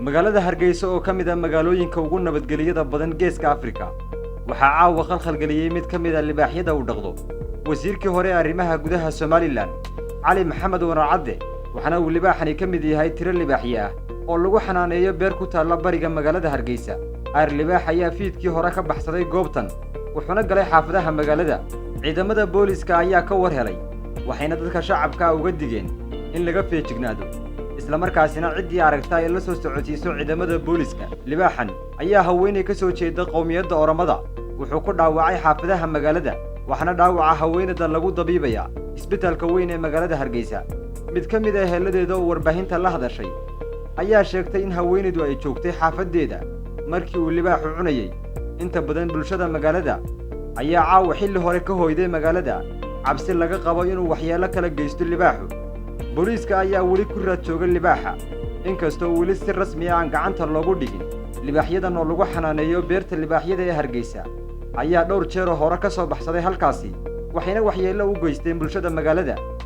magaalada Hargaysa oo kamid ah magaalooyinka ugu nabadgeliyada badan geeska Afrika waxa caawa khalkhal galiyay mid kamid ah libaaxyada uu dhaqdo wasiirkii hore arrimaha gudaha Somaliland Ali Maxamed Waracade waxana uu libaaxani kamid yahay tiro libaaxyo ah oo lagu xanaaneeyo beer ku taala bariga magaalada Hargaysa ar libaax ayaa fiidkii hore ka baxsaday goobtan wuxuuna galay xaafadaha magaalada ciidamada booliska ayaa ka war helay waxayna dadka shacabka uga digeen in laga feejignaado isla markaasina cidii aragtay ay la soo socotiiso ciidamada booliska libaaxan ayaa haweeney ka soo jeeda qowmiyadda Oromada wuxuu ku dhaawacay xaafadaha magaalada waxana dhaawaca haweeneyda lagu dabiibaya isbitaalka weyn ee magaalada Hargaysa mid kamid ah heladeeda oo warbaahinta la hadashay ayaa sheegtay in haweeneydu ay joogtay xaafadeeda markii uu libaaxu cunayay inta badan bulshada magaalada ayaa caawa xilli hore ka hooyday magaalada cabsi laga qabo inuu waxyeelo kala geysto libaaxu booliiska ayaa weli ku raad jooga libaaxa inkastoo weli si rasmi ah aan gacanta loogu dhigin libaaxyadan oo lagu xanaaneeyo beerta libaaxyada ee Hargaysa ayaa dhowr jeer hore ka soo baxsaday halkaasi waxayna waxyeelo u geysteen bulshada magaalada